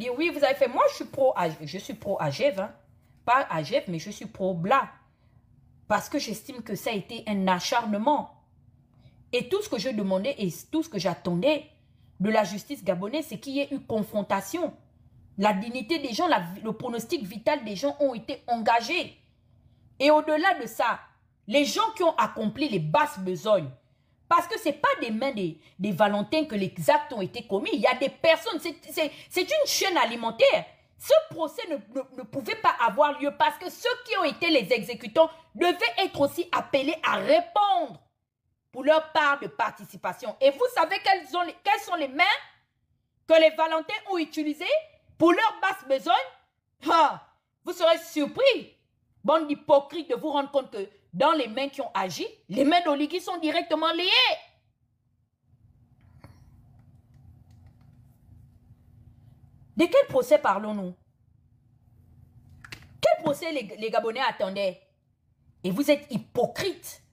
dire oui, vous avez fait. Moi, je suis pro Agev, hein. Pas Agev, mais je suis pro Bla. Parce que j'estime que ça a été un acharnement. Et tout ce que je demandais et tout ce que j'attendais de la justice gabonaise, c'est qu'il y ait eu confrontation. La dignité des gens, le pronostic vital des gens ont été engagés. Et au-delà de ça, les gens qui ont accompli les basses besognes, parce que ce n'est pas des mains des Valentins que les actes ont été commis. Il y a des personnes, c'est une chaîne alimentaire. Ce procès ne pouvait pas avoir lieu parce que ceux qui ont été les exécutants devaient être aussi appelés à répondre pour leur part de participation. Et vous savez quelles sont les mains que les Valentins ont utilisées pour leur basse besogne? Vous serez surpris, bande d'hypocrites, de vous rendre compte que dans les mains qui ont agi, les mains d'Oligui sont directement liées. De quel procès parlons-nous? Quel procès les Gabonais attendaient? Et vous êtes hypocrites.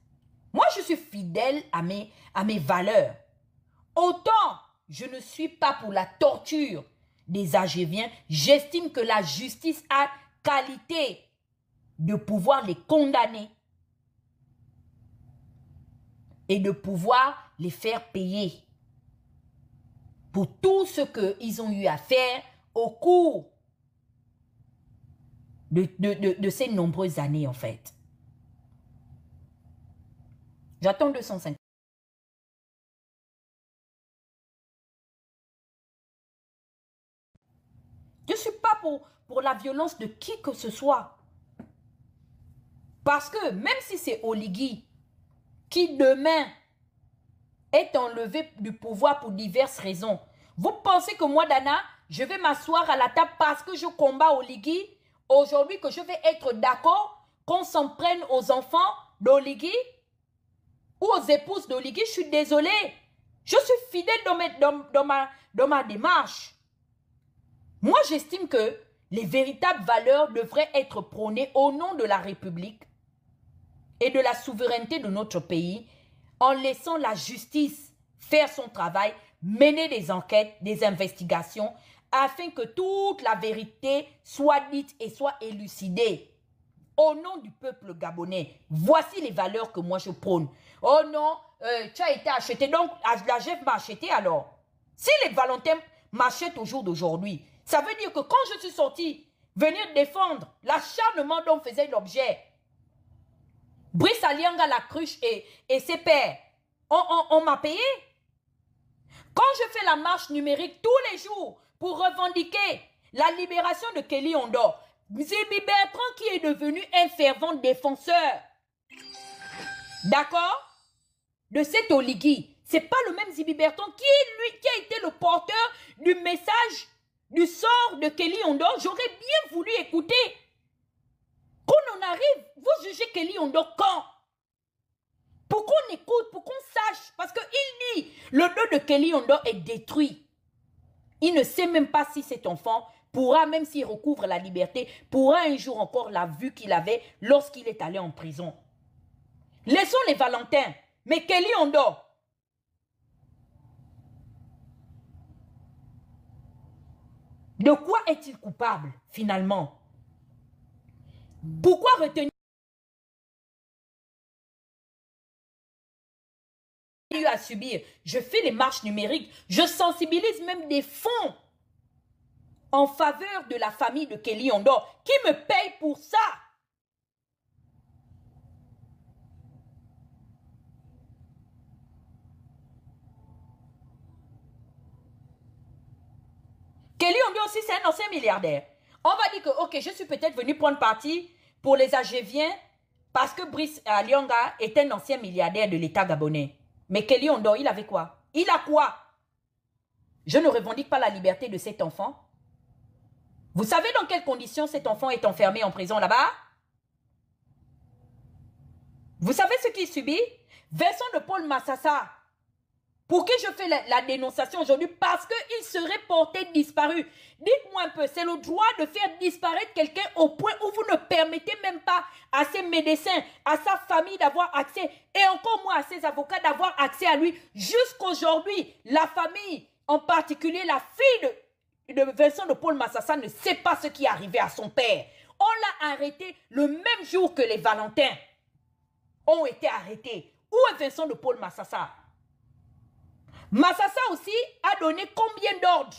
Moi, je suis fidèle à mes valeurs. Autant je ne suis pas pour la torture des Agéviens, j'estime que la justice a qualité de pouvoir les condamner et de pouvoir les faire payer pour tout ce qu'ils ont eu à faire au cours de ces nombreuses années, en fait. J'attends 250. Je ne suis pas pour la violence de qui que ce soit. Parce que même si c'est Oligui qui demain est enlevé du pouvoir pour diverses raisons, vous pensez que moi, Dana, je vais m'asseoir à la table parce que je combats Oligui aujourd'hui, que je vais être d'accord qu'on s'en prenne aux enfants d'Oligui ou aux épouses d'Oligui? Je suis désolée. Je suis fidèle dans ma démarche. Moi, j'estime que les véritables valeurs devraient être prônées au nom de la République et de la souveraineté de notre pays, en laissant la justice faire son travail, mener des enquêtes, des investigations, afin que toute la vérité soit dite et soit élucidée. Au nom du peuple gabonais, voici les valeurs que moi je prône. Oh non, tu as été acheté, donc la GEF m'a acheté alors. Si les Valentins m'achètent au jour d'aujourd'hui, ça veut dire que quand je suis sorti venir défendre l'acharnement dont faisait l'objet Brice Alianga, la cruche et ses pères, on m'a payé. Quand je fais la marche numérique tous les jours pour revendiquer la libération de Kelly Ondor, Zibi Bertrand qui est devenu un fervent défenseur, d'accord, de cet Oligui, c'est pas le même Zibi Bertrand qui a été le porteur du message du sort de Kelly Ondor. J'aurais bien voulu écouter. Qu'on en arrive, vous jugez Kelly Ondor quand? Pour qu'on écoute, pour qu'on sache. Parce qu'il dit, le dos de Kelly Ondor est détruit. Il ne sait même pas si cet enfant pourra, même s'il recouvre la liberté, pourra un jour encore la vue qu'il avait lorsqu'il est allé en prison. Laissons les Valentins. Mais Kelly Ondor, de quoi est-il coupable finalement? Pourquoi retenir à subir? Je fais les marches numériques, je sensibilise même des fonds en faveur de la famille de Kelly Ondor qui me paye pour ça. Kelly Ondor aussi, c'est un ancien milliardaire. On va dire que, ok, je suis peut-être venu prendre parti pour les Agéviens parce que Brice Alianga est un ancien milliardaire de l'État gabonais. Mais Kelly Ondor, il avait quoi? Il a quoi? Je ne revendique pas la liberté de cet enfant. Vous savez dans quelles conditions cet enfant est enfermé en prison là-bas? Vous savez ce qu'il subit? Versant de Paul Massassa. Pour qui je fais la dénonciation aujourd'hui? Parce qu'il serait porté disparu. Dites-moi un peu, c'est le droit de faire disparaître quelqu'un au point où vous ne permettez même pas à ses médecins, à sa famille d'avoir accès, et encore moins à ses avocats d'avoir accès à lui. Jusqu'aujourd'hui, la famille, en particulier la fille Vincent de Paul Massassa ne sait pas ce qui est arrivé à son père. On l'a arrêté le même jour que les Valentins ont été arrêtés. Où est Vincent de Paul Massassa? Massassa aussi a donné combien d'ordres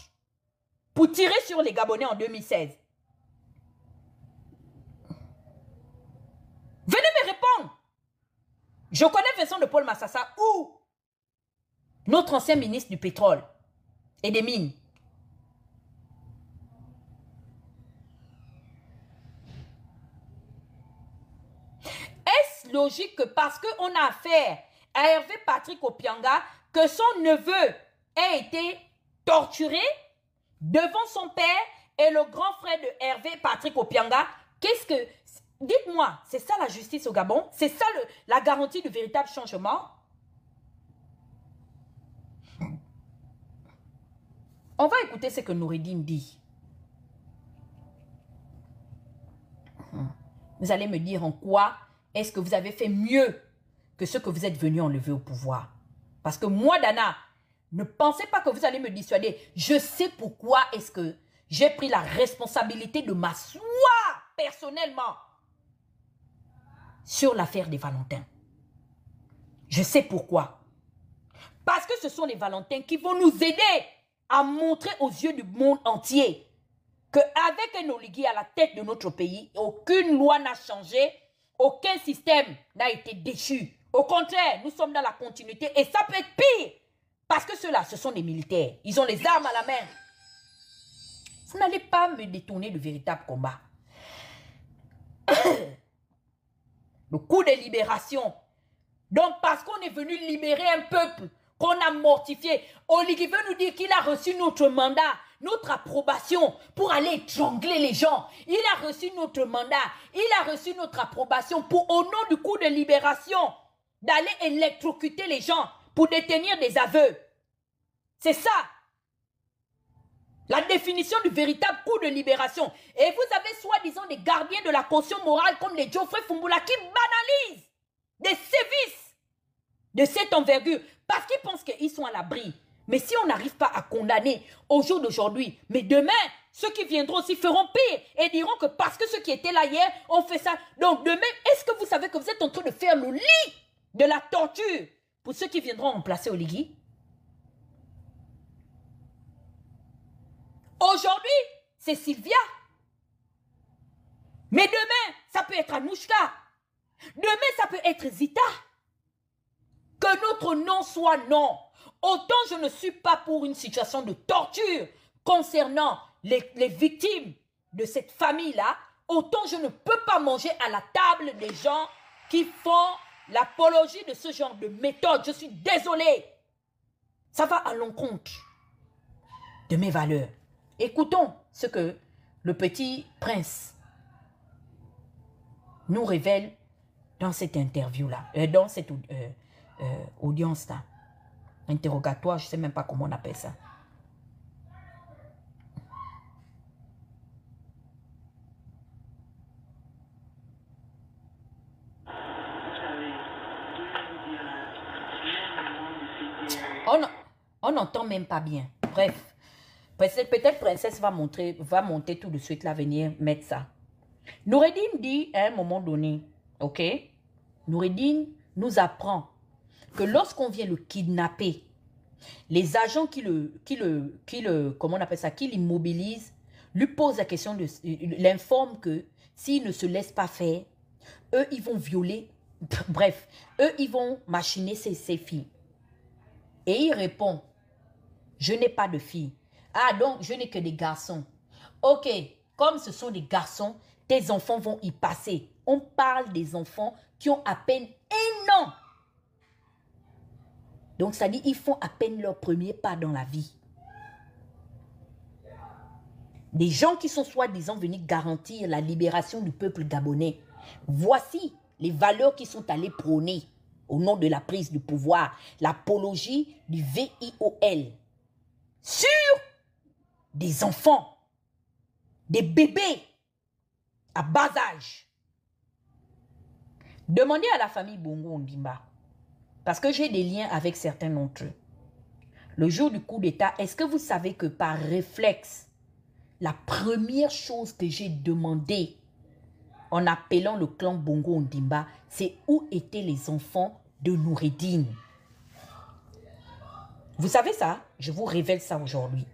pour tirer sur les Gabonais en 2016? Venez me répondre. Je connais Vincent de Paul Massassa ou notre ancien ministre du pétrole et des mines. Est-ce logique que parce qu'on a affaire à Hervé Patrick Opianga, que son neveu ait été torturé devant son père et le grand frère de Hervé Patrick Opianga? Qu'est-ce que... Dites-moi, c'est ça la justice au Gabon? C'est ça la garantie du véritable changement? On va écouter ce que Noureddine dit. Vous allez me dire en quoi est-ce que vous avez fait mieux que ce que vous êtes venu enlever au pouvoir. Parce que moi, Dana, ne pensez pas que vous allez me dissuader. Je sais pourquoi est-ce que j'ai pris la responsabilité de m'asseoir personnellement sur l'affaire des Valentins. Je sais pourquoi. Parce que ce sont les Valentins qui vont nous aider à montrer aux yeux du monde entier qu'avec un Oligui à la tête de notre pays, aucune loi n'a changé, aucun système n'a été déchu. Au contraire, nous sommes dans la continuité et ça peut être pire. Parce que ceux-là, ce sont des militaires. Ils ont les armes à la main. Vous n'allez pas me détourner du véritable combat. Le coup de libération. Donc, parce qu'on est venu libérer un peuple qu'on a mortifié, Oligui veut nous dire qu'il a reçu notre mandat, notre approbation pour aller étrangler les gens. Il a reçu notre mandat, il a reçu notre approbation pour, au nom du coup de libération, d'aller électrocuter les gens pour détenir des aveux. C'est ça. La définition du véritable coup de libération. Et vous avez soi-disant des gardiens de la caution morale comme les Geoffrey Foumbula qui banalisent des sévices de cette envergure parce qu'ils pensent qu'ils sont à l'abri. Mais si on n'arrive pas à condamner au jour d'aujourd'hui, mais demain, ceux qui viendront aussi feront pire et diront que parce que ceux qui étaient là hier ont fait ça. Donc demain, est-ce que vous savez que vous êtes en train de faire le lit de la torture pour ceux qui viendront remplacer Oligui? Aujourd'hui, c'est Sylvia. Mais demain, ça peut être Anouchka. Demain, ça peut être Zita. Que notre nom soit non. Autant je ne suis pas pour une situation de torture concernant les victimes de cette famille-là, autant je ne peux pas manger à la table des gens qui font l'apologie de ce genre de méthode. Je suis désolée. Ça va à l'encontre de mes valeurs. Écoutons ce que le petit prince nous révèle dans cette interview-là, dans cette audience-là. Interrogatoire, je ne sais même pas comment on appelle ça. On n'entend même pas bien. Bref. Peut-être Princesse va monter tout de suite là, venir mettre ça. Noureddine dit à un moment donné, ok? Noureddine nous apprend que lorsqu'on vient le kidnapper, les agents qui comment on appelle ça, qui l'immobilisent, lui posent la question, l'informent que s'il ne se laisse pas faire, eux, ils vont violer, bref, eux, ils vont machiner ses filles. Et il répond, je n'ai pas de filles. Ah, donc, je n'ai que des garçons. Ok, comme ce sont des garçons, tes enfants vont y passer. On parle des enfants qui ont à peine 1 an. Donc, ça dit, ils font à peine leur premier pas dans la vie. Des gens qui sont soi-disant venus garantir la libération du peuple gabonais. Voici les valeurs qui sont allées prôner au nom de la prise du pouvoir. L'apologie du VIOL. Sur des enfants, des bébés à bas âge. Demandez à la famille Bongo Ondimba, parce que j'ai des liens avec certains d'entre eux. Le jour du coup d'État, est-ce que vous savez que par réflexe, la première chose que j'ai demandé en appelant le clan Bongo Ondimba, c'est où étaient les enfants de Noureddine. Vous savez ça? Je vous révèle ça aujourd'hui.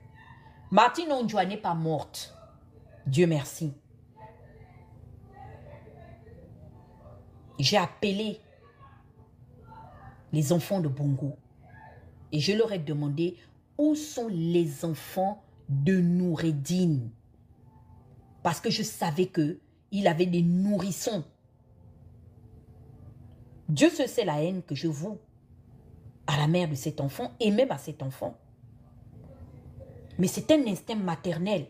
Martine Ondjoa n'est pas morte. Dieu merci. J'ai appelé les enfants de Bongo et je leur ai demandé où sont les enfants de Noureddine. Parce que je savais qu'il avait des nourrissons. Dieu se sait la haine que je voue à la mère de cet enfant et même à cet enfant. Mais c'est un instinct maternel.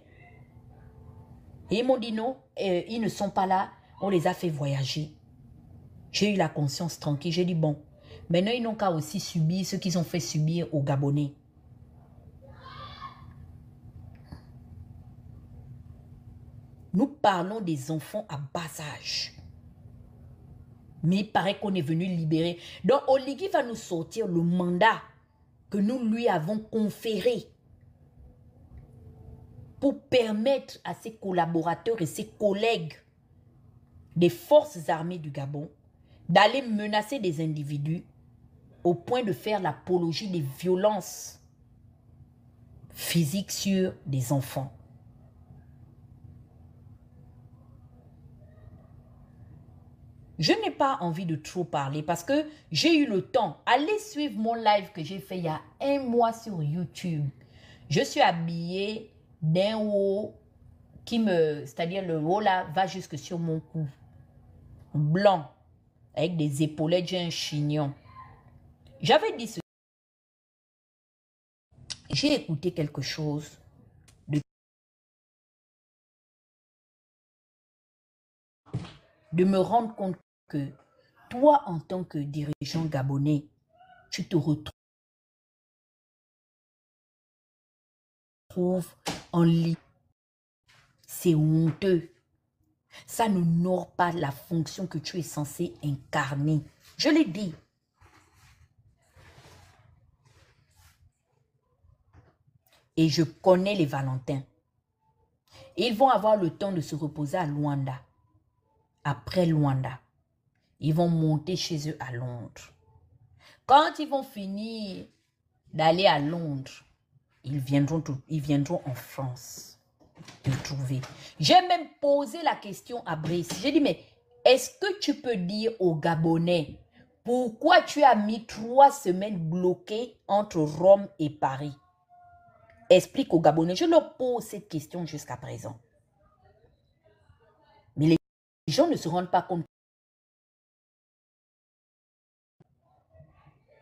Et ils m'ont dit non, ils ne sont pas là, on les a fait voyager. J'ai eu la conscience tranquille, j'ai dit bon, maintenant ils n'ont qu'à aussi subir ce qu'ils ont fait subir aux Gabonais. Nous parlons des enfants à bas âge. Mais il paraît qu'on est venu libérer. Donc Oligui va nous sortir le mandat que nous lui avons conféré pour permettre à ses collaborateurs et ses collègues des forces armées du Gabon d'aller menacer des individus au point de faire l'apologie des violences physiques sur des enfants. Je n'ai pas envie de trop parler parce que j'ai eu le temps. Allez suivre mon live que j'ai fait il y a un mois sur YouTube. Je suis habillée d'un haut qui me... C'est-à-dire le haut là va jusque sur mon cou. Blanc. Avec des épaulettes, j'ai un chignon. J'avais dit ce... J'ai écouté quelque chose de me rendre compte que toi, en tant que dirigeant gabonais, tu te retrouves en lit. C'est honteux. Ça n'honore pas la fonction que tu es censé incarner. Je l'ai dit. Et je connais les Valentins. Ils vont avoir le temps de se reposer à Luanda. Après Luanda, ils vont monter chez eux à Londres. Quand ils vont finir d'aller à Londres, ils viendront en France te trouver. J'ai même posé la question à Brice. J'ai dit, mais est-ce que tu peux dire aux Gabonais pourquoi tu as mis 3 semaines bloquées entre Rome et Paris? Explique aux Gabonais. Je leur pose cette question jusqu'à présent. Mais les gens ne se rendent pas compte.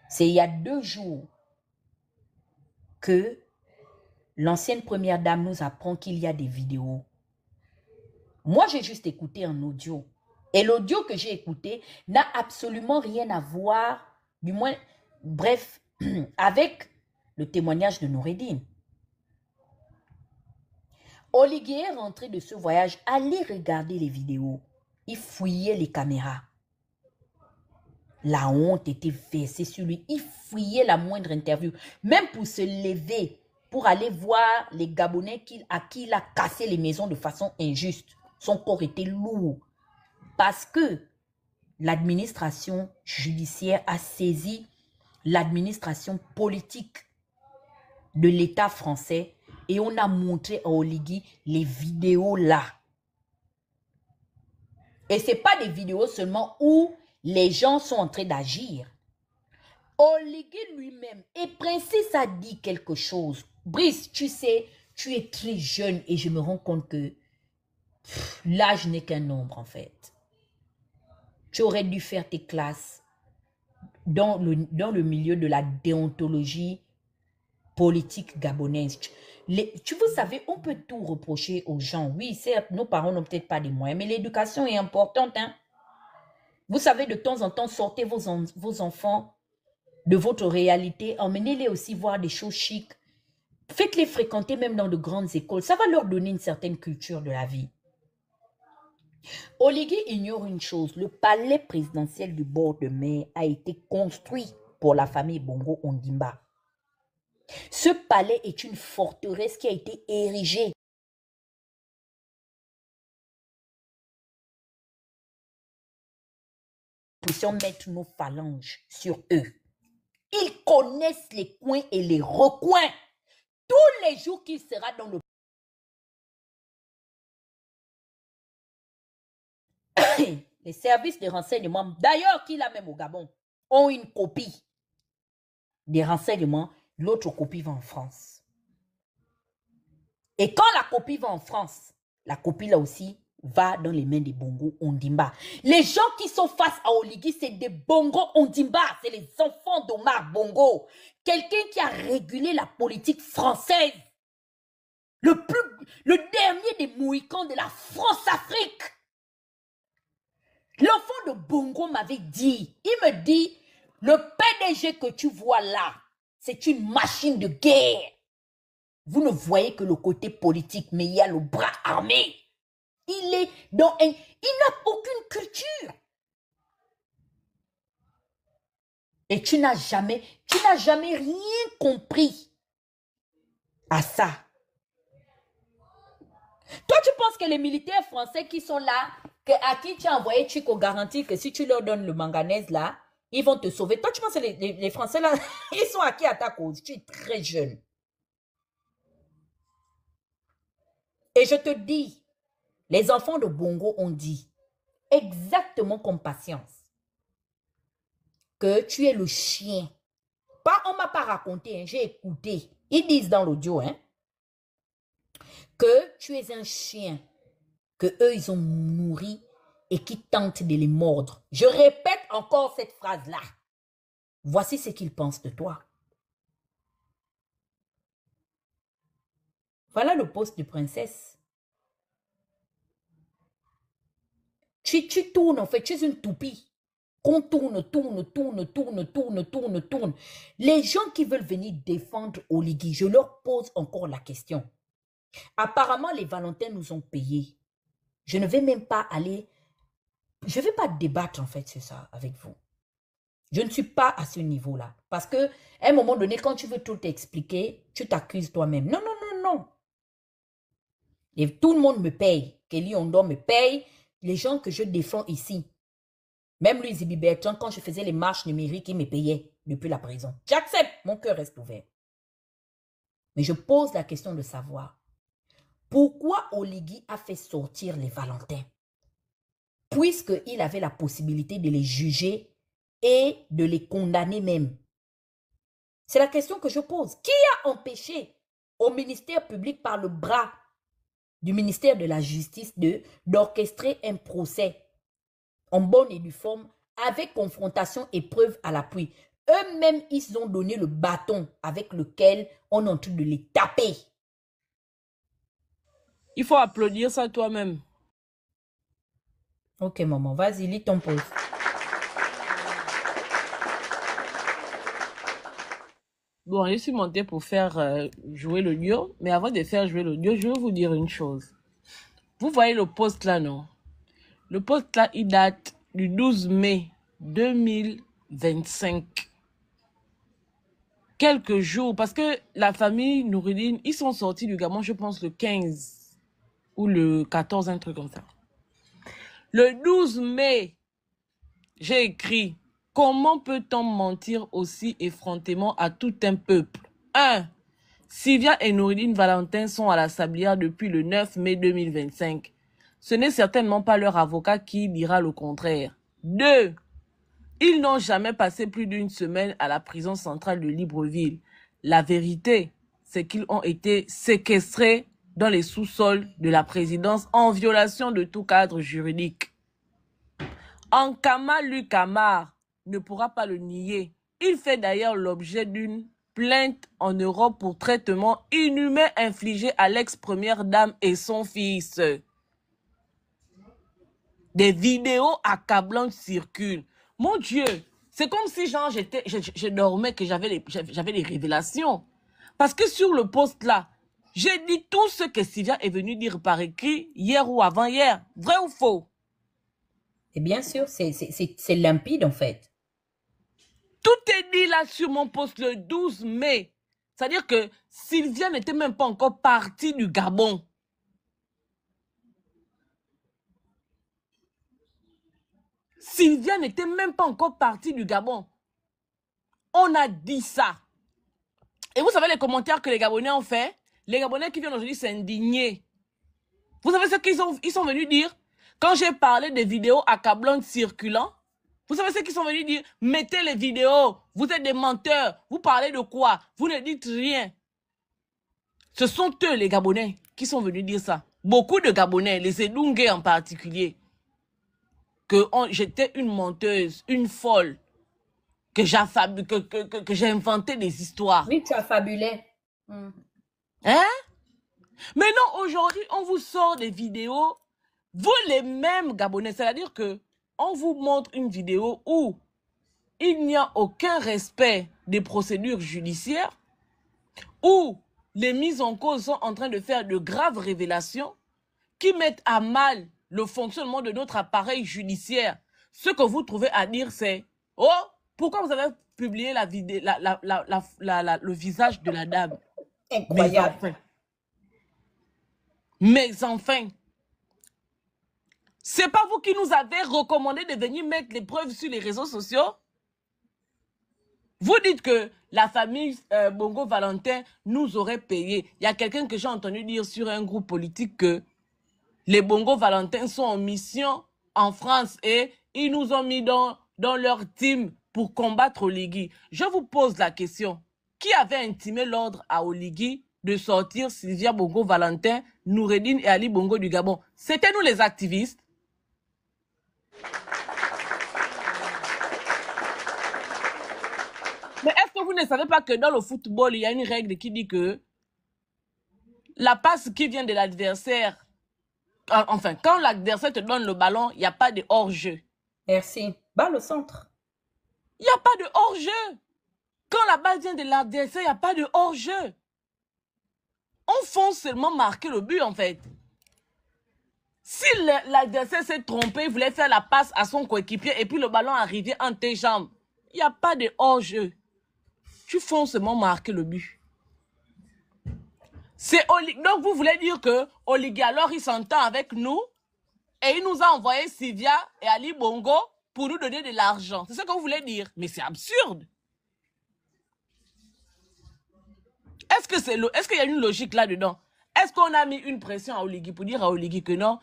C'est il y a 2 jours que l'ancienne première dame nous apprend qu'il y a des vidéos. Moi, j'ai juste écouté un audio. Et l'audio que j'ai écouté n'a absolument rien à voir, du moins, bref, avec le témoignage de Noureddine. Oligui est rentré de ce voyage, allez regarder les vidéos. Il fouillait les caméras. La honte était versée sur lui. Il fouillait la moindre interview. Même pour se lever, pour aller voir les Gabonais à qui il a cassé les maisons de façon injuste. Son corps était lourd. Parce que l'administration judiciaire a saisi l'administration politique de l'État français et on a montré à Oligui les vidéos là. Et ce n'est pas des vidéos seulement où les gens sont en train d'agir. Oligui lui-même, et Princesse a dit quelque chose. Brice, tu sais, tu es très jeune et je me rends compte que l'âge n'est qu'un nombre en fait. Tu aurais dû faire tes classes dans le milieu de la déontologie politique gabonaise. Vous savez, on peut tout reprocher aux gens. Oui, certes, nos parents n'ont peut-être pas les moyens, mais l'éducation est importante. Hein? Vous savez, de temps en temps, sortez vos enfants de votre réalité. Emmenez-les aussi voir des choses chics. Faites-les fréquenter même dans de grandes écoles. Ça va leur donner une certaine culture de la vie. Oligui ignore une chose. Le palais présidentiel du bord de mer a été construit pour la famille Bongo Ondimba. Ce palais est une forteresse qui a été érigée disposition mettre nos phalanges sur eux. Ils connaissent les coins et les recoins. Tous les jours qu'il sera dans le... Les services de renseignement, d'ailleurs qu'il a même au Gabon, ont une copie des renseignements. L'autre copie va en France. Et quand la copie va en France, la copie là aussi va dans les mains des Bongo Ondimba. Les gens qui sont face à Oligui, c'est des Bongo Ondimba. C'est les enfants d'Omar Bongo. Quelqu'un qui a régulé la politique française. Le dernier des Mohicans de la France-Afrique. L'enfant de Bongo m'avait dit, il me dit, le PDG que tu vois là, c'est une machine de guerre. Vous ne voyez que le côté politique, mais il y a le bras armé. Il est dans un... Il n'a aucune culture. Et tu n'as jamais rien compris à ça. Toi, tu penses que les militaires français qui sont là, à qui tu as envoyé Chico garantit que si tu leur donnes le manganèse là, ils vont te sauver. Toi, tu penses que les Français là, ils sont acquis à ta cause. Tu es très jeune. Et je te dis, les enfants de Bongo ont dit, exactement comme Patience, que tu es le chien. Pas, on ne m'a pas raconté, hein, j'ai écouté. Ils disent dans l'audio, hein, que tu es un chien, que eux ils ont nourri et qui tentent de les mordre. Je répète encore cette phrase-là. Voici ce qu'ils pensent de toi. Voilà le poste de princesse. Tu tournes en fait, tu es une toupie. Qu'on tourne. Les gens qui veulent venir défendre Oligui, je leur pose encore la question. Apparemment, les Valentins nous ont payés. Je ne vais même pas aller... Je ne vais pas débattre en fait sur ça avec vous. Je ne suis pas à ce niveau-là. Parce qu'à un moment donné, quand tu veux tout expliquer, tu t'accuses toi-même. Non. Et tout le monde me paye. Kelly Ondor me paye. Les gens que je défends ici. Même Louis Zibi Bertrand, quand je faisais les marches numériques, il me payait depuis la prison. J'accepte. Mon cœur reste ouvert. Mais je pose la question de savoir pourquoi Oligui a fait sortir les Valentins? Puisqu'il avait la possibilité de les juger et de les condamner même. C'est la question que je pose. Qui a empêché au ministère public par le bras du ministère de la Justice d'orchestrer un procès en bonne et due forme avec confrontation et preuve à l'appui? Eux-mêmes, ils ont donné le bâton avec lequel on est en train de les taper. Il faut applaudir ça toi-même. Ok, maman, vas-y, lis ton poste. Bon, je suis montée pour faire jouer l'audio, mais avant de faire jouer l'audio, je vais vous dire une chose. Vous voyez le poste là, non? Le poste là, il date du 12 mai 2025. Quelques jours, parce que la famille Noureddine, ils sont sortis du Gabon, je pense, le 15 ou le 14, un truc comme ça. Le 12 mai, j'ai écrit « Comment peut-on mentir aussi effrontément à tout un peuple ?» 1. Sylvia et Noureddine Valentin sont à la Sablière depuis le 9 mai 2025. Ce n'est certainement pas leur avocat qui dira le contraire. 2. Ils n'ont jamais passé plus d'une semaine à la prison centrale de Libreville. La vérité, c'est qu'ils ont été séquestrés dans les sous-sols de la présidence en violation de tout cadre juridique. Ankama Lukamar ne pourra pas le nier. Il fait d'ailleurs l'objet d'une plainte en Europe pour traitement inhumain infligé à l'ex-première dame et son fils. Des vidéos accablantes circulent. Mon Dieu, c'est comme si genre je dormais, que j'avais les révélations. Parce que sur le post là, j'ai dit tout ce que Sylvia est venue dire par écrit hier ou avant-hier. Vrai ou faux? Et bien sûr, c'est limpide en fait. Tout est dit là sur mon post le 12 mai. C'est-à-dire que Sylvia n'était même pas encore partie du Gabon. Sylvia n'était même pas encore partie du Gabon. On a dit ça. Et vous savez les commentaires que les Gabonais ont fait? Les Gabonais qui viennent aujourd'hui s'indigner. Vous savez ce qu'ils sont venus dire? Quand j'ai parlé des vidéos accablantes circulant, vous savez ce qu'ils sont venus dire? Mettez les vidéos, vous êtes des menteurs, vous parlez de quoi? Vous ne dites rien. Ce sont eux, les Gabonais, qui sont venus dire ça. Beaucoup de Gabonais, les Edungé en particulier, que j'étais une menteuse, une folle, que j'ai inventé des histoires. Oui, tu as fabulé. Hein? Mais non, aujourd'hui, on vous sort des vidéos, vous les mêmes Gabonais, c'est-à-dire que on vous montre une vidéo où il n'y a aucun respect des procédures judiciaires, où les mises en cause sont en train de faire de graves révélations qui mettent à mal le fonctionnement de notre appareil judiciaire. Ce que vous trouvez à dire, c'est « Oh, pourquoi vous avez publié la vidéo, le visage de la dame ?» Incroyable. Mais enfin, c'est pas vous qui nous avez recommandé de venir mettre les preuves sur les réseaux sociaux? Vous dites que la famille Bongo Valentin nous aurait payé. Il y a quelqu'un que j'ai entendu dire sur un groupe politique que les Bongo Valentin sont en mission en France et ils nous ont mis dans leur team pour combattre Oligui. Je vous pose la question. Qui avait intimé l'ordre à Oligui de sortir Sylvia Bongo Valentin, Noureddine et Ali Bongo du Gabon? C'était nous les activistes. Mais est-ce que vous ne savez pas que dans le football, il y a une règle qui dit que la passe qui vient de l'adversaire, enfin, quand l'adversaire te donne le ballon, il n'y a pas de hors-jeu. Merci. Balle au centre. Il n'y a pas de hors-jeu. Quand la balle vient de l'adversaire, il n'y a pas de hors-jeu. On fonce seulement marquer le but, en fait. Si l'adversaire s'est trompé, il voulait faire la passe à son coéquipier et puis le ballon arrivait entre tes jambes, il n'y a pas de hors-jeu. Tu fonces seulement marquer le but. Donc vous voulez dire que Oligui, alors il s'entend avec nous et il nous a envoyé Sylvia et Ali Bongo pour nous donner de l'argent. C'est ce que vous voulez dire? Mais c'est absurde. Est-ce qu'il y a une logique là-dedans? Est-ce qu'on a mis une pression à Oligui pour dire à Oligui que non,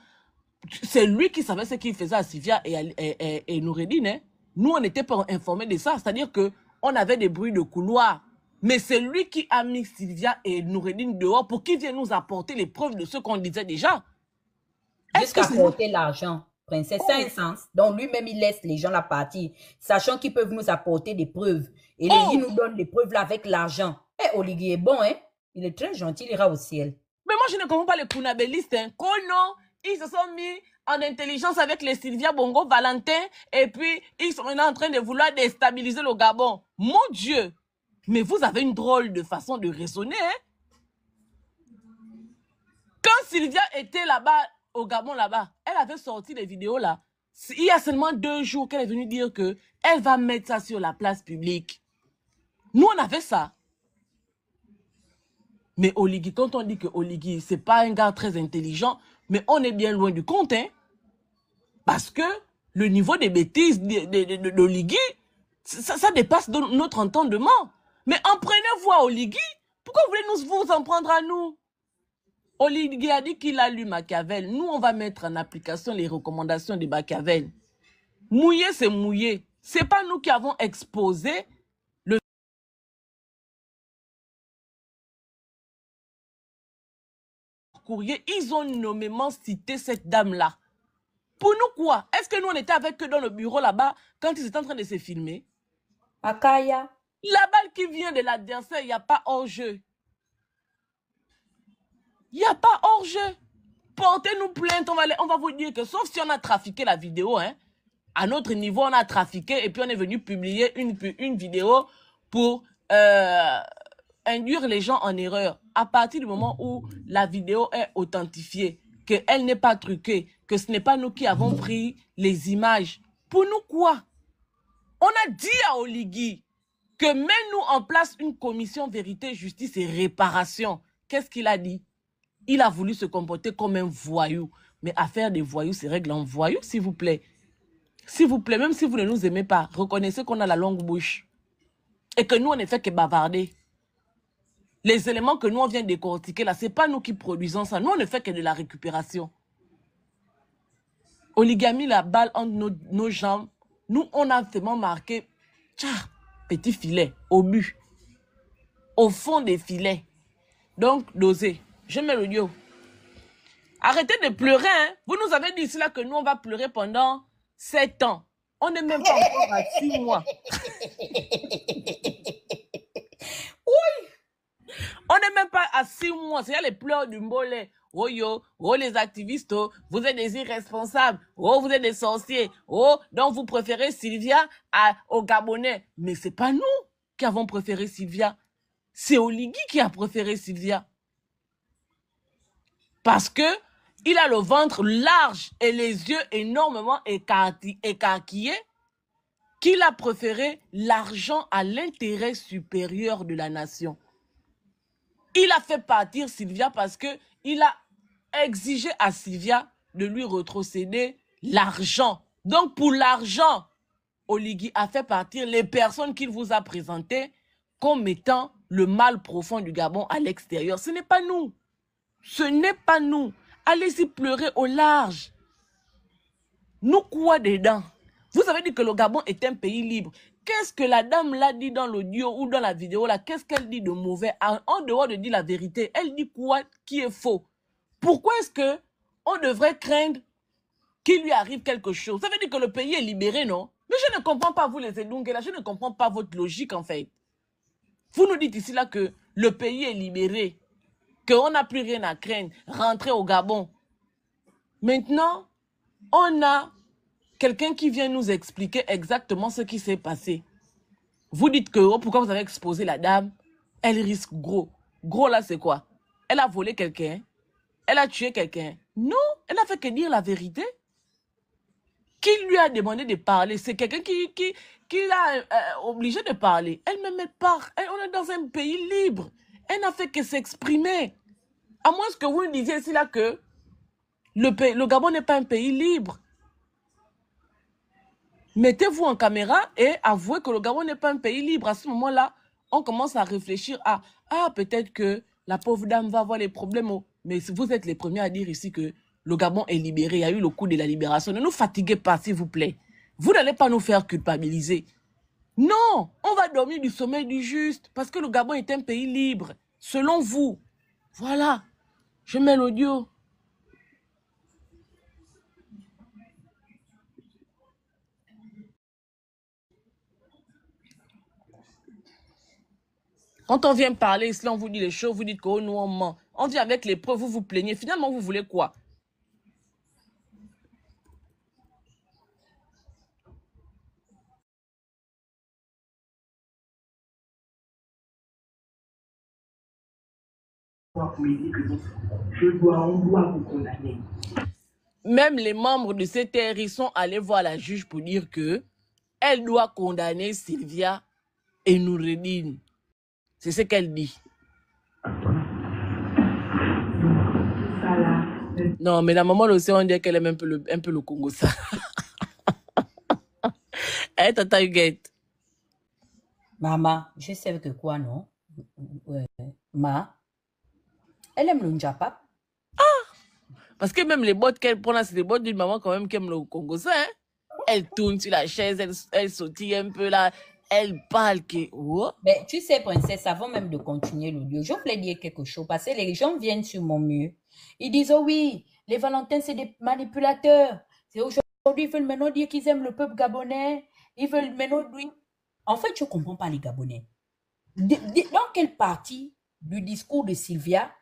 c'est lui qui savait ce qu'il faisait à Sylvia et Noureddine, hein? Nous, on n'était pas informés de ça. C'est-à-dire qu'on avait des bruits de couloir. Mais c'est lui qui a mis Sylvia et Noureddine dehors pour qu'ils viennent nous apporter les preuves de ce qu'on disait déjà. Jusqu'à apporter l'argent. Princesse, ça a un sens. Donc lui-même, il laisse les gens la partir, sachant qu'ils peuvent nous apporter des preuves. Et il nous donne les preuves là avec l'argent. Eh, Oligui est bon, hein? Il est très gentil, il ira au ciel. Mais moi, je ne comprends pas les Kounabélistes, hein. Kono, ils se sont mis en intelligence avec les Sylvia Bongo Valentin et puis ils sont maintenant en train de vouloir déstabiliser le Gabon. Mon Dieu! Mais vous avez une drôle de façon de raisonner, hein? Quand Sylvia était là-bas, au Gabon là-bas, elle avait sorti les vidéos là. Il y a seulement 2 jours qu'elle est venue dire que elle va mettre ça sur la place publique. Nous, on avait ça. Mais Oligui, quand on dit que Oligui, c'est pas un gars très intelligent, mais on est bien loin du compte, hein. Parce que le niveau des bêtises d'Oligui, ça dépasse notre entendement. Mais en prenez-vous à Oligui. Pourquoi vous voulez vous en prendre à nous? Oligui a dit qu'il a lu Machiavel. Nous, on va mettre en application les recommandations de Machiavel. Mouiller, c'est mouiller. C'est pas nous qui avons exposé le courrier. Ils ont nommément cité cette dame-là. Pour nous, quoi? Est-ce que nous, on était avec eux dans le bureau là-bas quand ils étaient en train de se filmer? Akaya. La balle qui vient de l'adversaire, il n'y a pas hors-jeu. Il n'y a pas hors-jeu. Portez-nous plainte, on va vous dire que sauf si on a trafiqué la vidéo, hein, à notre niveau, on a trafiqué et puis on est venu publier une vidéo pour induire les gens en erreur. À partir du moment où la vidéo est authentifiée, qu'elle n'est pas truquée, que ce n'est pas nous qui avons pris les images, pour nous quoi? On a dit à Oligui que mets-nous en place une commission vérité, justice et réparation. Qu'est-ce qu'il a dit? Il a voulu se comporter comme un voyou. Mais affaire des voyous, c'est règle en voyou, s'il vous plaît. S'il vous plaît, même si vous ne nous aimez pas, reconnaissez qu'on a la longue bouche. Et que nous, on ne fait que bavarder. Les éléments que nous, on vient décortiquer là, ce n'est pas nous qui produisons ça. Nous, on ne fait que de la récupération. Oligamie, la balle entre nos jambes. Nous, on a vraiment marqué, petit filet, au but. Au fond des filets. Donc, dosez. Je mets l'audio. Arrêtez de pleurer, hein. Vous nous avez dit ici là que nous, on va pleurer pendant 7 ans. On n'est même pas encore à 6 mois. Oui. On n'est même pas à 6 mois. C'est les pleurs du mbolet. Oh yo, oh les activistes, oh, vous êtes des irresponsables. Oh, vous êtes des sorciers. Oh, donc vous préférez Sylvia aux Gabonais. Mais c'est pas nous qui avons préféré Sylvia. C'est Oligui qui a préféré Sylvia. Parce que il a le ventre large et les yeux énormément écarquillés, qu'il a préféré l'argent à l'intérêt supérieur de la nation. Il a fait partir Sylvia parce que il a exigé à Sylvia de lui retrocéder l'argent. Donc pour l'argent, Oligui a fait partir les personnes qu'il vous a présentées comme étant le mal profond du Gabon à l'extérieur. Ce n'est pas nous. Ce n'est pas nous. Allez-y pleurer au large. Nous quoi dedans? Vous avez dit que le Gabon est un pays libre. Qu'est-ce que la dame l'a dit dans l'audio ou dans la vidéo là? Qu'est-ce qu'elle dit de mauvais? En dehors de dire la vérité, elle dit quoi qui est faux? Pourquoi est-ce que on devrait craindre qu'il lui arrive quelque chose? Ça veut dire que le pays est libéré, non? Mais je ne comprends pas vous les Edungue là, je ne comprends pas votre logique en fait. Vous nous dites ici là que le pays est libéré, qu'on n'a plus rien à craindre, rentrer au Gabon. Maintenant, on a quelqu'un qui vient nous expliquer exactement ce qui s'est passé. Vous dites que, oh, pourquoi vous avez exposé la dame? Elle risque gros. Gros là, c'est quoi? Elle a volé quelqu'un? Elle a tué quelqu'un? Non, elle n'a fait que dire la vérité. Qui lui a demandé de parler? C'est quelqu'un qui l'a obligé de parler. Elle-même, elle part. On est dans un pays libre. Elle n'a fait que s'exprimer. À moins que vous disiez ici là que le Gabon n'est pas un pays libre. Mettez-vous en caméra et avouez que le Gabon n'est pas un pays libre. À ce moment-là, on commence à réfléchir à peut-être que la pauvre dame va avoir les problèmes. Mais vous êtes les premiers à dire ici que le Gabon est libéré. Il y a eu le coup de la libération. Ne nous fatiguez pas, s'il vous plaît. Vous n'allez pas nous faire culpabiliser. Non, on va dormir du sommeil du juste parce que le Gabon est un pays libre. Selon vous. Voilà. Je mets l'audio. Quand on vient parler, ici, on vous dit les choses, vous dites que oh, nous on ment. On vient avec les preuves, vous vous plaignez. Finalement, vous voulez quoi? On doit vous condamner. Même les membres de cette terre, ils sont allés voir la juge pour dire que elle doit condamner Sylvia et Noureddine. C'est ce qu'elle dit. Non, mais la maman aussi, on dirait qu'elle aime un peu le Congo, ça. Eh, tata Huguette. Maman, je sais que quoi, non? Elle aime le Njapap. Parce que même les bottes qu'elle prend là, c'est des bottes d'une maman quand même qui aime le Congo, ça, hein? Elle tourne sur la chaise, elle sautille un peu là, elle parle que... Oh. Mais tu sais, princesse, avant même de continuer l'audio, je voulais dire quelque chose parce que les gens viennent sur mon mur. Ils disent, oh oui, les Valentins, c'est des manipulateurs. C'est aujourd'hui, ils veulent maintenant dire qu'ils aiment le peuple gabonais. Ils veulent maintenant dire... En fait, je ne comprends pas les Gabonais. Dans quelle partie du discours de Sylvia,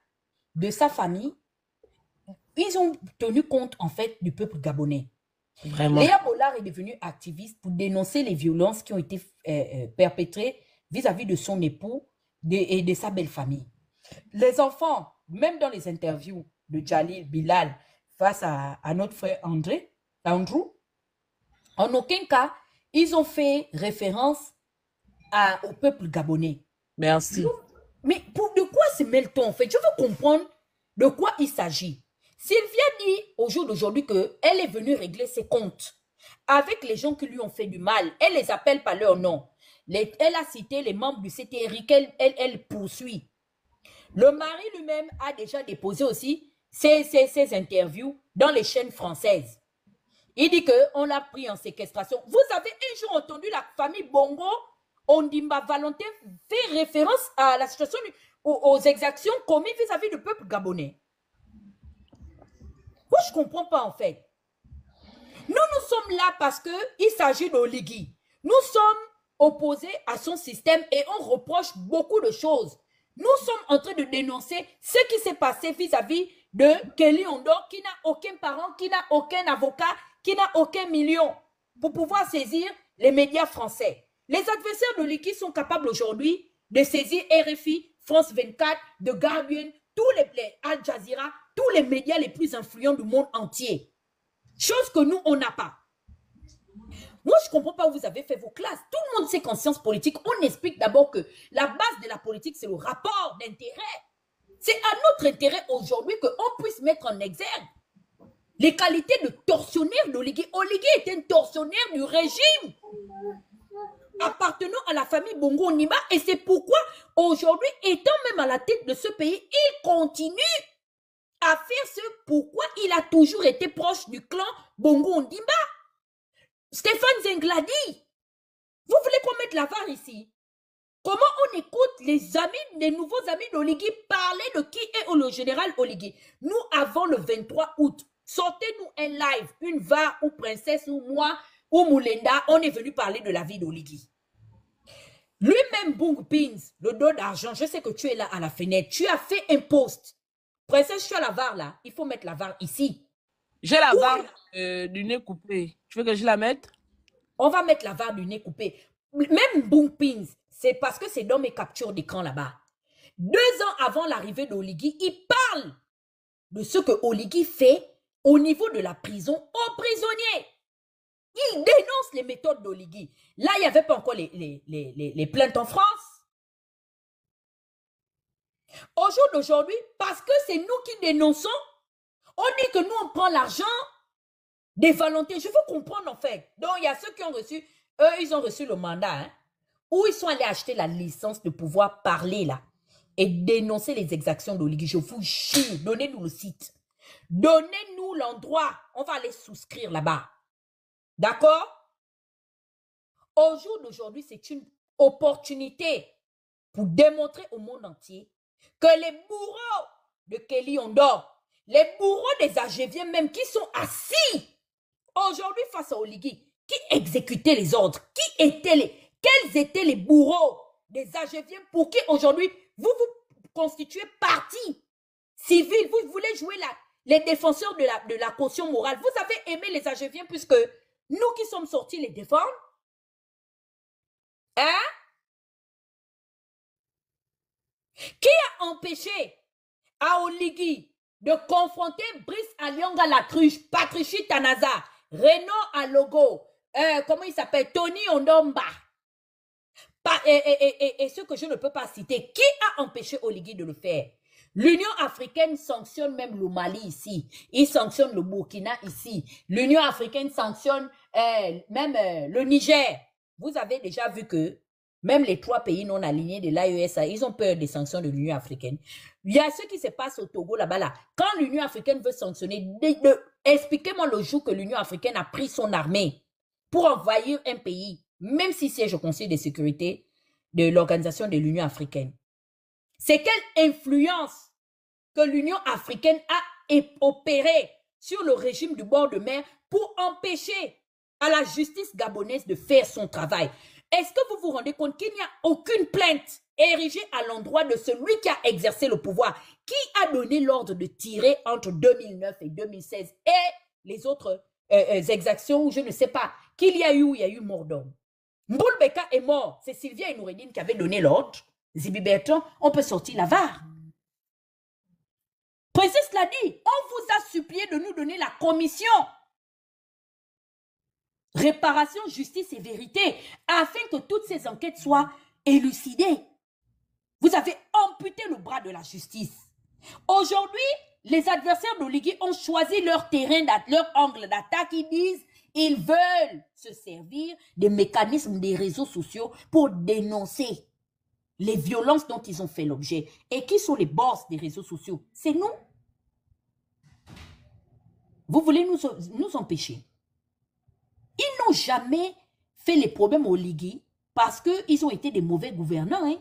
de sa famille, ils ont tenu compte, en fait, du peuple gabonais? Vraiment. Léa Bollard est devenue activiste pour dénoncer les violences qui ont été perpétrées vis-à-vis de son époux et de sa belle famille. Les enfants, même dans les interviews de Jalil Bilal face à notre frère Andrew, en aucun cas, ils ont fait référence au peuple gabonais. Merci. Mais de quoi se mêle-t-on en fait? Je veux comprendre de quoi il s'agit. Sylvia dit au jour d'aujourd'hui qu'elle est venue régler ses comptes. avec les gens qui lui ont fait du mal. Elle les appelle par leur nom. Elle a cité les membres du CTRI qu'elle poursuit. Le mari lui-même a déjà déposé aussi ses interviews dans les chaînes françaises. Il dit qu'on l'a pris en séquestration. Vous avez un jour entendu la famille Bongo, Ondimba Valentin, fait référence à la situation, aux exactions commises vis-à-vis du peuple gabonais. Moi, je ne comprends pas en fait. Nous sommes là parce qu'il s'agit d'Oligui. Nous sommes opposés à son système et on reproche beaucoup de choses. Nous sommes en train de dénoncer ce qui s'est passé vis-à-vis de Kelly Ondor, qui n'a aucun parent, qui n'a aucun avocat, qui n'a aucun million pour pouvoir saisir les médias français. Les adversaires de l'Oligui sont capables aujourd'hui de saisir RFI, France 24, The Guardian, tous les Al Jazeera, tous les médias les plus influents du monde entier. Chose que nous, on n'a pas. Moi, je ne comprends pas où vous avez fait vos classes. Tout le monde sait qu'en sciences politiques, on explique d'abord que la base de la politique, c'est le rapport d'intérêt. C'est à notre intérêt aujourd'hui qu'on puisse mettre en exergue les qualités de tortionnaire d'Oligui. Oligui est un tortionnaire du régime appartenant à la famille Bongo Ondimba. Et c'est pourquoi aujourd'hui, étant même à la tête de ce pays, il continue à faire ce pourquoi il a toujours été proche du clan Bongo Ondimba. Stéphane Zengladi, vous voulez qu'on mette la VAR ici? Comment on écoute les nouveaux amis d'Oligui parler de qui est le général Oligui? Nous, avant le 23 août, sortez-nous un live, une VAR ou princesse ou moi ou Moulenda, on est venu parler de la vie d'Oligui. Lui-même, Bung Pins, le dos d'argent, je sais que tu es là à la fenêtre, tu as fait un post. Princesse, tu as la VAR là, il faut mettre la VAR ici. J'ai la VAR du nez coupé. Tu veux que je la mette? On va mettre la VAR du nez coupé. Même Bung Pins, c'est parce que c'est dans mes captures d'écran là-bas. 2 ans avant l'arrivée d'Oligui, il parle de ce que Oligui fait au niveau de la prison aux prisonniers. Il dénonce les méthodes d'Oligui. Là, il n'y avait pas encore les plaintes en France. Au jour d'aujourd'hui, parce que c'est nous qui dénonçons, on dit que nous, on prend l'argent des Valentins. Je veux comprendre en fait. Donc, il y a ceux qui ont reçu, eux, ils ont reçu le mandat, hein, où ils sont allés acheter la licence de pouvoir parler là et dénoncer les exactions d'Oligui. Je vous jure, donnez-nous le site. Donnez-nous l'endroit. On va aller souscrire là-bas. D'accord? Au jour d'aujourd'hui, c'est une opportunité pour démontrer au monde entier que les bourreaux de Kelly Ondor, les bourreaux des Agéviens même qui sont assis aujourd'hui face à Oligui, qui exécutaient les ordres, quels étaient les bourreaux des Agéviens pour qui aujourd'hui vous constituez partie civile, vous voulez jouer les défenseurs de la caution morale. Vous avez aimé les Agéviens puisque nous qui sommes sortis les défendre. Hein? Qui a empêché à Oligui de confronter Brice Alionga Latruche, Patricia Tanaza, Renaud Alogo, comment il s'appelle, Tony Ondomba, et ceux que je ne peux pas citer? Qui a empêché Oligui de le faire? L'Union africaine sanctionne même le Mali ici. Il sanctionne le Burkina ici. L'Union africaine sanctionne même le Niger. Vous avez déjà vu que même les 3 pays non alignés de l'AESA, ils ont peur des sanctions de l'Union africaine. Il y a ce qui se passe au Togo là-bas là. Quand l'Union africaine veut sanctionner, expliquez-moi le jour que l'Union africaine a pris son armée pour envahir un pays, même si siège au Conseil de sécurité de l'Organisation de l'Union africaine. C'est quelle influence que l'Union africaine a opéré sur le régime du bord de mer pour empêcher à la justice gabonaise de faire son travail? Est-ce que vous vous rendez compte qu'il n'y a aucune plainte érigée à l'endroit de celui qui a exercé le pouvoir, qui a donné l'ordre de tirer entre 2009 et 2016 et les autres exactions où je ne sais pas qu'il y a eu mort d'homme? Mboulbeka est mort. C'est Sylvia et Noureddine qui avaient donné l'ordre. Zibi Bertrand, on peut sortir la VAR. Princesse l'a dit, on vous a supplié de nous donner la commission réparation, justice et vérité, afin que toutes ces enquêtes soient élucidées. Vous avez amputé le bras de la justice. Aujourd'hui, les adversaires d'Oligui ont choisi leur terrain, leur angle d'attaque. Ils disent, Ils veulent se servir des mécanismes des réseaux sociaux pour dénoncer les violences dont ils ont fait l'objet. Et qui sont les boss des réseaux sociaux? C'est nous. Vous voulez nous empêcher. Ils n'ont jamais fait les problèmes aux ligues parce qu'ils ont été des mauvais gouvernants. Hein.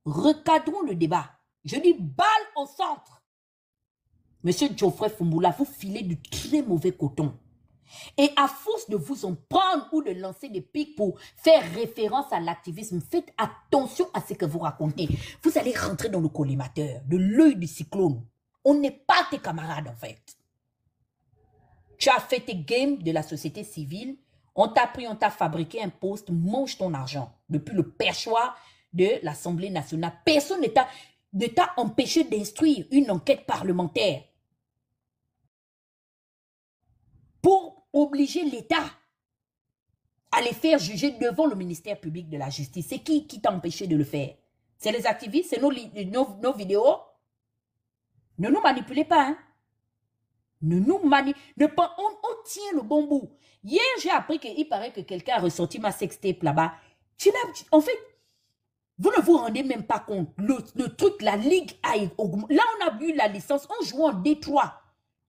Recadrons le débat. Je dis balle au centre. Monsieur Geoffrey Fumboula, vous filez du très mauvais coton. Et à force de vous en prendre ou de lancer des pics pour faire référence à l'activisme, faites attention à ce que vous racontez. Vous allez rentrer dans le collimateur, de l'œil du cyclone. On n'est pas tes camarades en fait. Tu as fait tes games de la société civile, on t'a pris, on t'a fabriqué un poste, mange ton argent. Depuis le perchoir de l'Assemblée nationale, personne ne t'a empêché d'instruire une enquête parlementaire pour obliger l'État à les faire juger devant le ministère public de la justice. C'est qui t'a empêché de le faire? C'est les activistes, c'est nos vidéos. Ne nous manipulez pas, hein? Ne nous manipulez pas. On tient le bon bout. Hier, j'ai appris qu'il paraît que quelqu'un a ressorti ma sextape là-bas. En fait, vous ne vous rendez même pas compte. Le truc, la ligue a augmenté. Là, on a vu la licence, on joue en D3.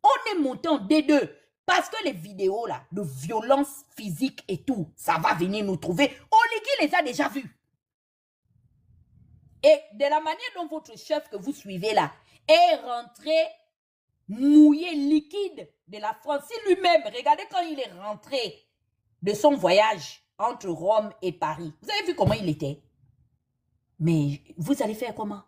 On est monté en D2. Parce que les vidéos là, de violence physique et tout, ça va venir nous trouver. Oligui les a déjà vus. Et de la manière dont votre chef que vous suivez là est rentré mouillé, liquide de la France, lui-même, regardez quand il est rentré de son voyage entre Rome et Paris. Vous avez vu comment il était? Mais vous allez faire comment?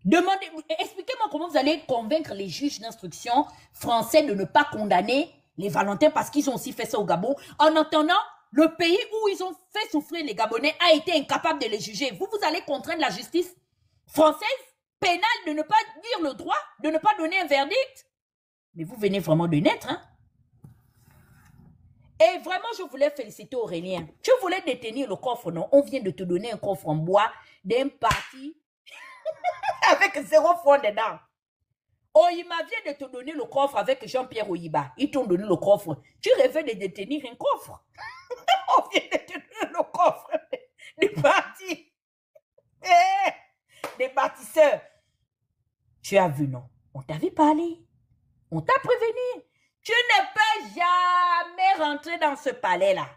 Expliquez-moi comment vous allez convaincre les juges d'instruction français de ne pas condamner les Valentins parce qu'ils ont aussi fait ça au Gabon. En attendant, le pays où ils ont fait souffrir les Gabonais a été incapable de les juger. Vous allez contraindre la justice française, pénale, de ne pas dire le droit, de ne pas donner un verdict. Mais vous venez vraiment de naître, hein? Et vraiment, je voulais féliciter Aurélien. Tu voulais détenir le coffre, non? On vient de te donner un coffre en bois d'un parti avec 0 francs dedans. Oyima vient de te donner le coffre avec Jean-Pierre Oyiba. Ils t'ont donné le coffre. Tu rêvais de détenir un coffre. On vient de te donner le coffre du parti. Des bâtisseurs. Tu as vu, non? On t'avait parlé. On t'a prévenu. Tu ne peux jamais rentrer dans ce palais-là.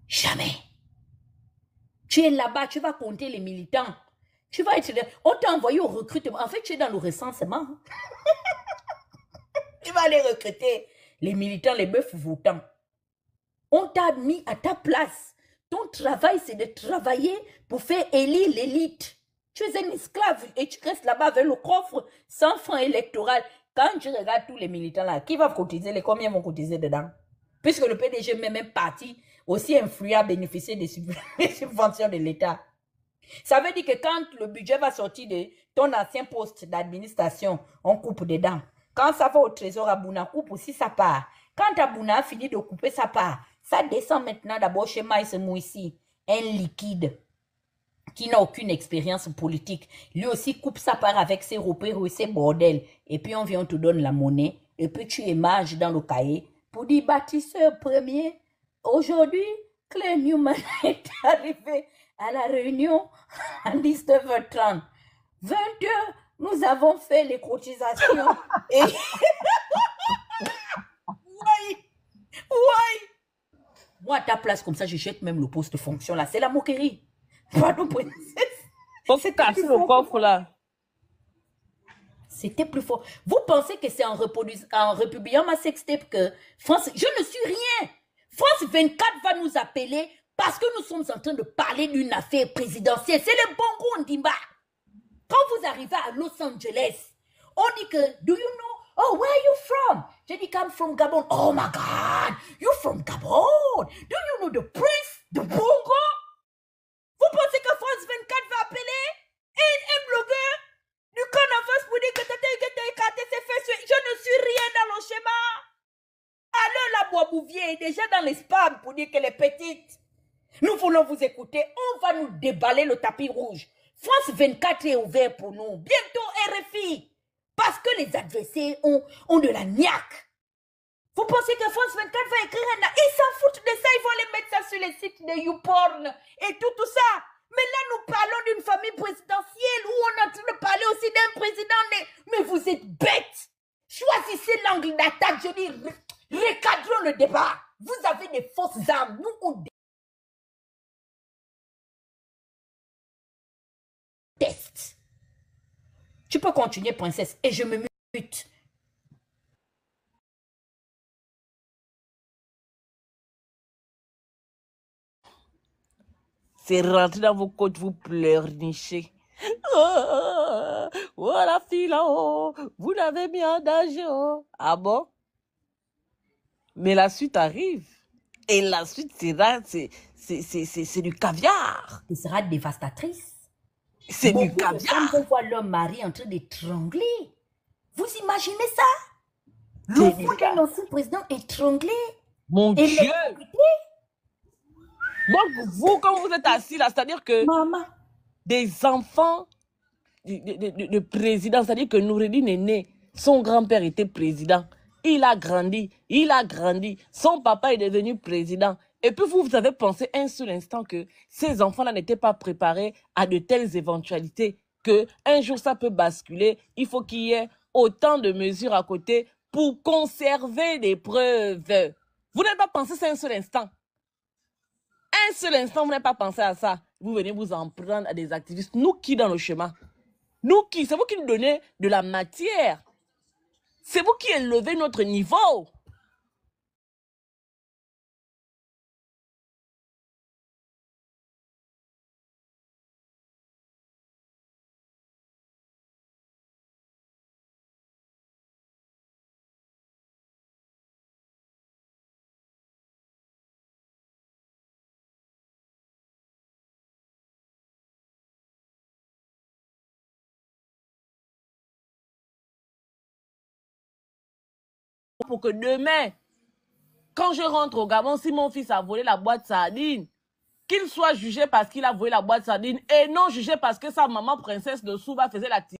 Jamais. Tu es là-bas, tu vas compter les militants. Tu vas être là. On t'a envoyé au recrutement. En fait, tu es dans le recensement. Tu vas aller recruter les militants, les bœufs votants. On t'a mis à ta place. Ton travail, c'est de travailler pour faire élire l'élite. Tu es un esclave et tu restes là-bas avec le coffre sans francs électoral. Quand tu regardes tous les militants là, qui va cotiser, combien vont cotiser dedans? Puisque le PDG même parti aussi influent à bénéficier des subventions de l'État. Ça veut dire que quand le budget va sortir de ton ancien poste d'administration, on coupe dedans. Quand ça va au trésor à Bouna, coupe aussi sa part. Quand Abouna a fini de couper sa part, ça descend maintenant d'abord chez Maïs Mouissi, un liquide qui n'a aucune expérience politique. Lui aussi coupe sa part avec ses repères et ses bordels. Et puis on vient, on te donne la monnaie. Et puis tu émarges dans le cahier pour dire bâtisseur premier. Aujourd'hui, Claire Newman est arrivé à la réunion à 19h30. 20h, nous avons fait les cotisations. Et... ouais. Moi, à ta place, comme ça, je jette même le poste de fonction là. C'est la moquerie. Pardon, princesse. C'est cassé le coffre là. C'était plus fort. Vous pensez que c'est en republiant ma sextape que France... Je ne suis rien. France 24 va nous appeler parce que nous sommes en train de parler d'une affaire présidentielle. C'est le Bongo Ondimba. Quand vous arrivez à Los Angeles, on dit que, do you know, oh, where are you from? J'ai dit, I'm from Gabon. Oh my God, you're from Gabon. Do you know the prince, the Bongo? Vous pensez que France 24 va appeler un blogueur du camp en face pour dire que t'as écarté ses fesses? Je ne suis rien dans le schéma. Alors la Boisbouvier est déjà dans les spams pour dire qu'elle est petite. Nous voulons vous écouter. On va nous déballer le tapis rouge. France 24 est ouvert pour nous. Bientôt RFI. Parce que les adversaires ont de la niaque. Vous pensez que France 24 va écrire un... Ils s'en foutent de ça, ils vont les mettre ça sur les sites de YouPorn et tout ça. Mais là, nous parlons d'une famille présidentielle où on est en train de parler aussi d'un président. Mais vous êtes bêtes. Choisissez l'angle d'attaque. Je dis, recadrons le débat. Vous avez des fausses armes. Nous, on déteste. Tu peux continuer, princesse, et je me mute. C'est rentré dans vos côtes, vous pleurnichez. Oh, la fille là-haut, vous l'avez mis en danger. Oh. Ah bon? Mais la suite arrive. Et la suite, c'est du caviar. Ce sera dévastatrice. C'est du caviar. Quand on voit leur mari en train d'étrangler, vous imaginez ça? L'enfant d'un ancien président étranglé. Mon Dieu! Donc, vous, quand vous êtes assis là, c'est-à-dire que Maman. Des enfants de président, c'est-à-dire que Noureddine est né, son grand-père était président, il a grandi, son papa est devenu président. Et puis vous avez pensé un seul instant que ces enfants-là n'étaient pas préparés à de telles éventualités, que un jour ça peut basculer, il faut qu'il y ait autant de mesures à côté pour conserver des preuves. Vous n'avez pas pensé ça un seul instant. Un seul instant, vous n'avez pas pensé à ça. Vous venez vous en prendre à des activistes. Nous qui dans le chemin? Nous qui? C'est vous qui nous donnez de la matière. C'est vous qui élevez notre niveau. Pour que demain, quand je rentre au Gabon, si mon fils a volé la boîte sardine, qu'il soit jugé parce qu'il a volé la boîte sardine et non jugé parce que sa maman princesse de Souva faisait la